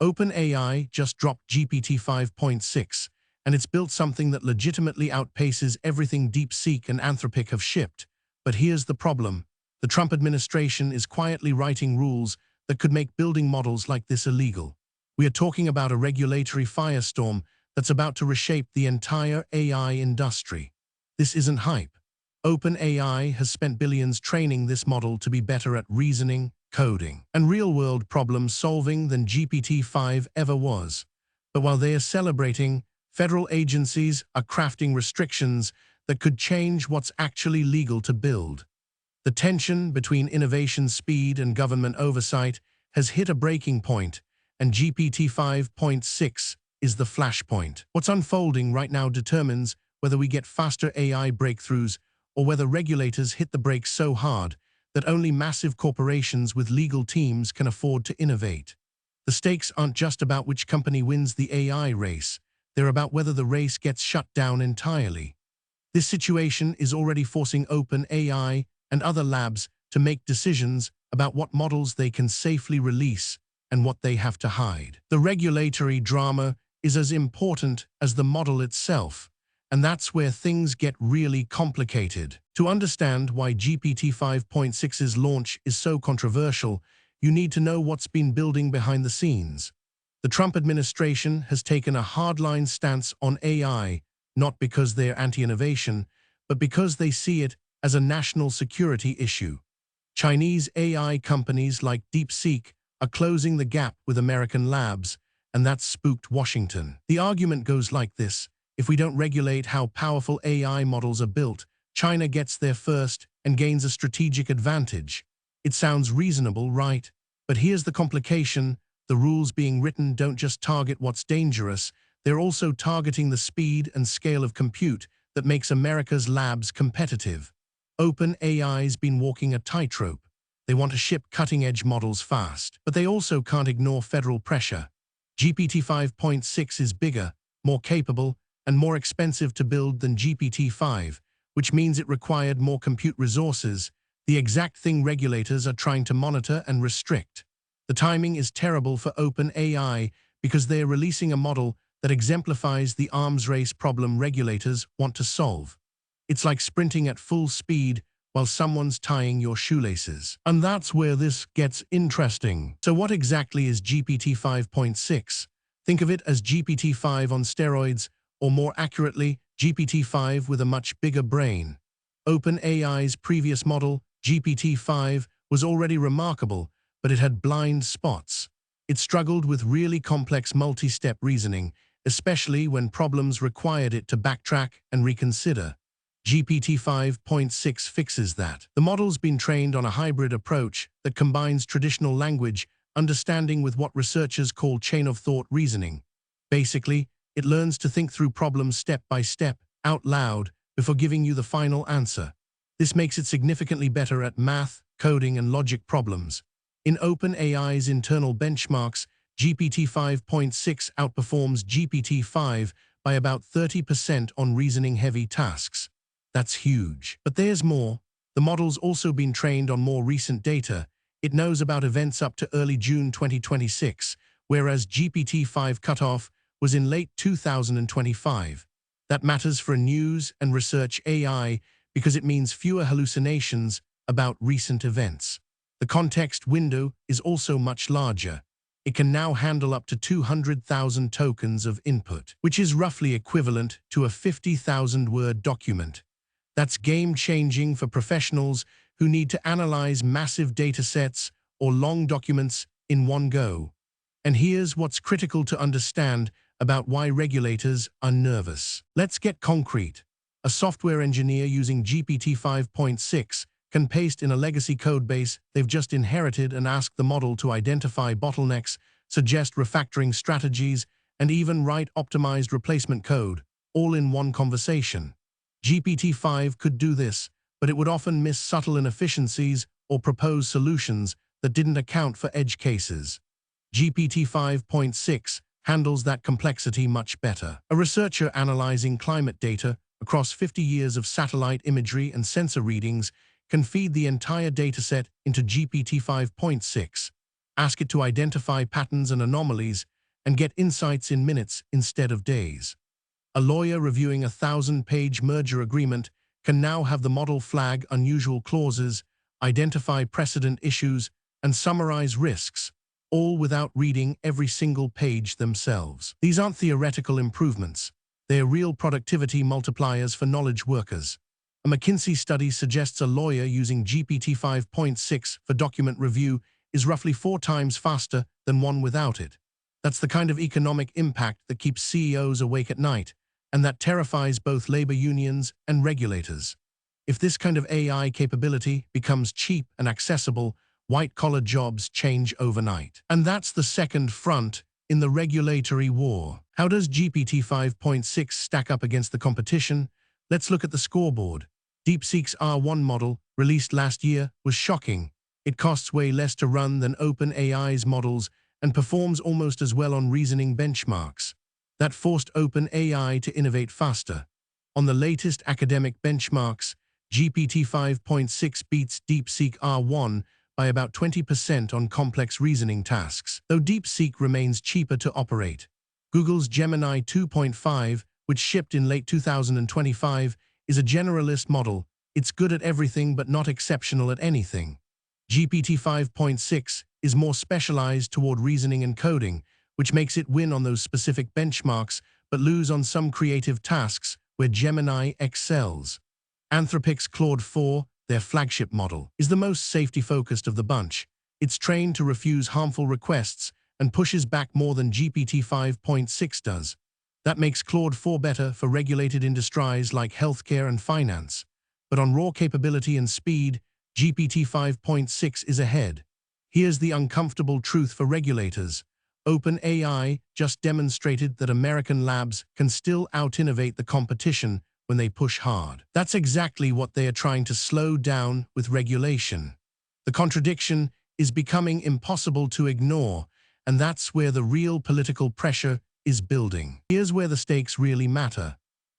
OpenAI just dropped GPT 5.6, and it's built something that legitimately outpaces everything DeepSeek and Anthropic have shipped. But here's the problem. The Trump administration is quietly writing rules that could make building models like this illegal. We are talking about a regulatory firestorm that's about to reshape the entire AI industry. This isn't hype. OpenAI has spent billions training this model to be better at reasoning, coding, and real-world problem-solving than GPT-5 ever was. But while they are celebrating, federal agencies are crafting restrictions that could change what's actually legal to build. The tension between innovation speed and government oversight has hit a breaking point, and GPT 5.6 is the flashpoint. What's unfolding right now determines whether we get faster AI breakthroughs or whether regulators hit the brakes so hard that only massive corporations with legal teams can afford to innovate. The stakes aren't just about which company wins the AI race, they're about whether the race gets shut down entirely. This situation is already forcing OpenAI and other labs to make decisions about what models they can safely release and what they have to hide. The regulatory drama is as important as the model itself, and that's where things get really complicated. To understand why GPT 5.6's launch is so controversial, you need to know what's been building behind the scenes. The Trump administration has taken a hardline stance on AI, not because they're anti-innovation, but because they see it as a national security issue. Chinese AI companies like DeepSeek are closing the gap with American labs, and that's spooked Washington. The argument goes like this: if we don't regulate how powerful AI models are built, China gets there first and gains a strategic advantage. It sounds reasonable, right? But here's the complication. The rules being written don't just target what's dangerous, they're also targeting the speed and scale of compute that makes America's labs competitive. OpenAI's been walking a tightrope. They want to ship cutting-edge models fast, but they also can't ignore federal pressure. GPT 5.6 is bigger, more capable, and more expensive to build than GPT-5, which means it required more compute resources, the exact thing regulators are trying to monitor and restrict. The timing is terrible for OpenAI because they are releasing a model that exemplifies the arms race problem regulators want to solve. It's like sprinting at full speed while someone's tying your shoelaces. And that's where this gets interesting. So what exactly is GPT 5.6? Think of it as GPT-5 on steroids, or more accurately, GPT-5 with a much bigger brain. OpenAI's previous model, GPT-5, was already remarkable, but it had blind spots. It struggled with really complex multi-step reasoning, especially when problems required it to backtrack and reconsider. GPT 5.6 fixes that. The model's been trained on a hybrid approach that combines traditional language understanding with what researchers call chain-of-thought reasoning. Basically, it learns to think through problems step by step, out loud, before giving you the final answer. This makes it significantly better at math, coding, and logic problems. In OpenAI's internal benchmarks, GPT 5.6 outperforms GPT-5 by about 30% on reasoning-heavy tasks. That's huge. But there's more. The model's also been trained on more recent data. It knows about events up to early June 2026, whereas GPT-5 cutoff was in late 2025. That matters for news and research AI because it means fewer hallucinations about recent events. The context window is also much larger. It can now handle up to 200,000 tokens of input, which is roughly equivalent to a 50,000-word document. That's game-changing for professionals who need to analyze massive datasets or long documents in one go. And here's what's critical to understand about why regulators are nervous. Let's get concrete. A software engineer using GPT 5.6 can paste in a legacy codebase they've just inherited and ask the model to identify bottlenecks, suggest refactoring strategies, and even write optimized replacement code, all in one conversation. GPT-5 could do this, but it would often miss subtle inefficiencies or propose solutions that didn't account for edge cases. GPT 5.6 handles that complexity much better. A researcher analyzing climate data across 50 years of satellite imagery and sensor readings can feed the entire dataset into GPT 5.6, ask it to identify patterns and anomalies, and get insights in minutes instead of days. A lawyer reviewing a 1,000-page merger agreement can now have the model flag unusual clauses, identify precedent issues, and summarize risks, all without reading every single page themselves. These aren't theoretical improvements. They're real productivity multipliers for knowledge workers. A McKinsey study suggests a lawyer using GPT-5.6 for document review is roughly 4 times faster than one without it. That's the kind of economic impact that keeps CEOs awake at night, and that terrifies both labor unions and regulators. If this kind of AI capability becomes cheap and accessible, white-collar jobs change overnight. And that's the second front in the regulatory war. How does GPT-5.6 stack up against the competition? Let's look at the scoreboard. DeepSeek's R1 model, released last year, was shocking. It costs way less to run than OpenAI's models and performs almost as well on reasoning benchmarks. That forced OpenAI to innovate faster. On the latest academic benchmarks, GPT-5.6 beats DeepSeek R1 by about 20% on complex reasoning tasks, though DeepSeek remains cheaper to operate. Google's Gemini 2.5, which shipped in late 2025, is a generalist model. It's good at everything but not exceptional at anything. GPT-5.6 is more specialized toward reasoning and coding, which makes it win on those specific benchmarks but lose on some creative tasks where Gemini excels. Anthropic's Claude 4, their flagship model, is the most safety-focused of the bunch. It's trained to refuse harmful requests and pushes back more than GPT-5.6 does. That makes Claude 4 better for regulated industries like healthcare and finance. But on raw capability and speed, GPT-5.6 is ahead. Here's the uncomfortable truth for regulators. OpenAI just demonstrated that American labs can still out-innovate the competition when they push hard. That's exactly what they are trying to slow down with regulation. The contradiction is becoming impossible to ignore, and that's where the real political pressure is building. Here's where the stakes really matter.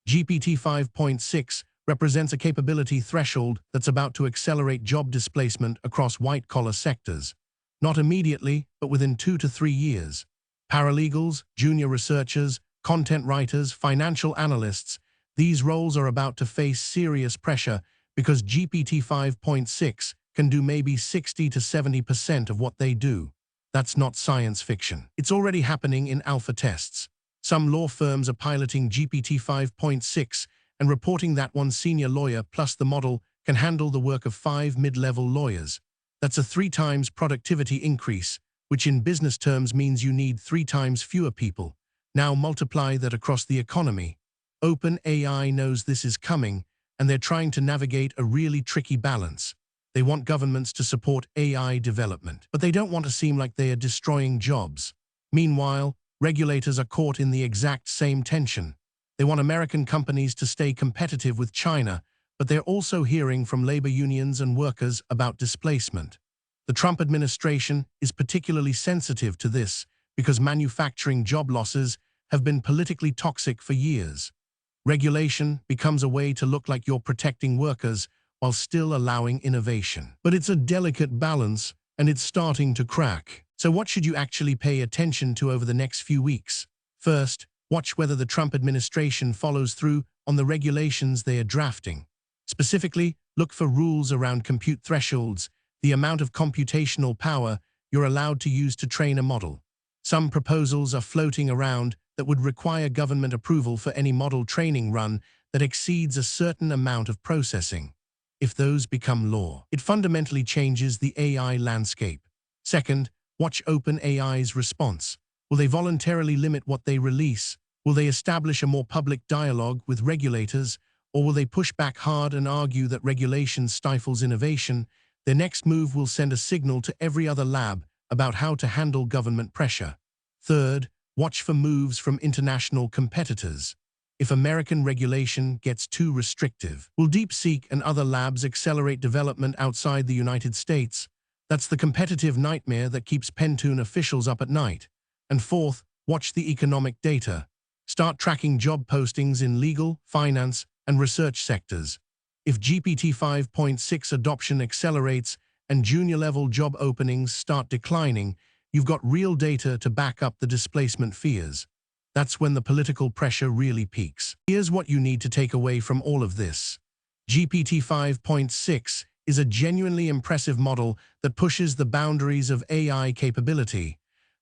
GPT-5.6 represents a capability threshold that's about to accelerate job displacement across white-collar sectors. Not immediately, but within 2 to 3 years. Paralegals, junior researchers, content writers, financial analysts, these roles are about to face serious pressure because GPT-5.6 can do maybe 60 to 70% of what they do. That's not science fiction. It's already happening in alpha tests. Some law firms are piloting GPT-5.6 and reporting that one senior lawyer plus the model can handle the work of 5 mid-level lawyers. That's a 3 times productivity increase, which in business terms means you need 3 times fewer people. Now multiply that across the economy. OpenAI knows this is coming, and they're trying to navigate a really tricky balance. They want governments to support AI development, but they don't want to seem like they are destroying jobs. Meanwhile, regulators are caught in the exact same tension. They want American companies to stay competitive with China, but they're also hearing from labor unions and workers about displacement. The Trump administration is particularly sensitive to this because manufacturing job losses have been politically toxic for years. Regulation becomes a way to look like you're protecting workers while still allowing innovation. But it's a delicate balance, and it's starting to crack. So what should you actually pay attention to over the next few weeks? First, watch whether the Trump administration follows through on the regulations they are drafting. Specifically, look for rules around compute thresholds, the amount of computational power you're allowed to use to train a model. Some proposals are floating around that would require government approval for any model training run that exceeds a certain amount of processing. If those become law, it fundamentally changes the AI landscape. Second, watch OpenAI's response. Will they voluntarily limit what they release? Will they establish a more public dialogue with regulators? Or will they push back hard and argue that regulation stifles innovation? Their next move will send a signal to every other lab about how to handle government pressure. Third, watch for moves from international competitors. If American regulation gets too restrictive, will DeepSeek and other labs accelerate development outside the United States? That's the competitive nightmare that keeps Pentune officials up at night. And fourth, watch the economic data. Start tracking job postings in legal, finance, and research sectors. If GPT-5.6 adoption accelerates and junior-level job openings start declining, you've got real data to back up the displacement fears. That's when the political pressure really peaks. Here's what you need to take away from all of this. GPT 5.6 is a genuinely impressive model that pushes the boundaries of AI capability.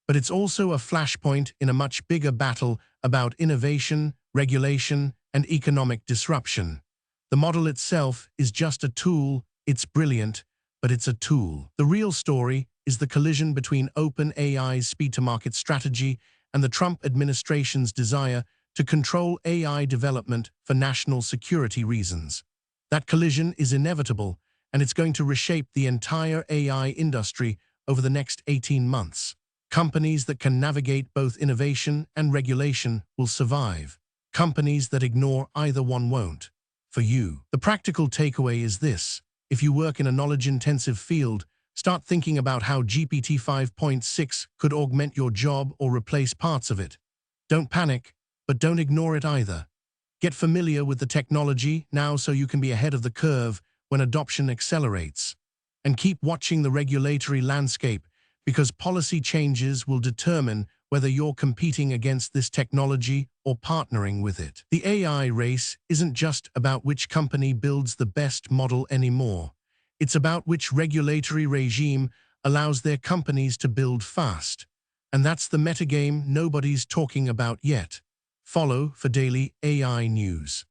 But it's also a flashpoint in a much bigger battle about innovation, regulation, and economic disruption. The model itself is just a tool. It's brilliant, but it's a tool. The real story is the collision between OpenAI's speed-to-market strategy and the Trump administration's desire to control AI development for national security reasons. That collision is inevitable, and it's going to reshape the entire AI industry over the next 18 months. Companies that can navigate both innovation and regulation will survive. Companies that ignore either one won't. For you, the practical takeaway is this. If you work in a knowledge-intensive field, start thinking about how GPT 5.6 could augment your job or replace parts of it. Don't panic, but don't ignore it either. Get familiar with the technology now so you can be ahead of the curve when adoption accelerates. And keep watching the regulatory landscape, because policy changes will determine whether you're competing against this technology or partnering with it. The AI race isn't just about which company builds the best model anymore. It's about which regulatory regime allows their companies to build fast. And that's the metagame nobody's talking about yet. Follow for daily AI news.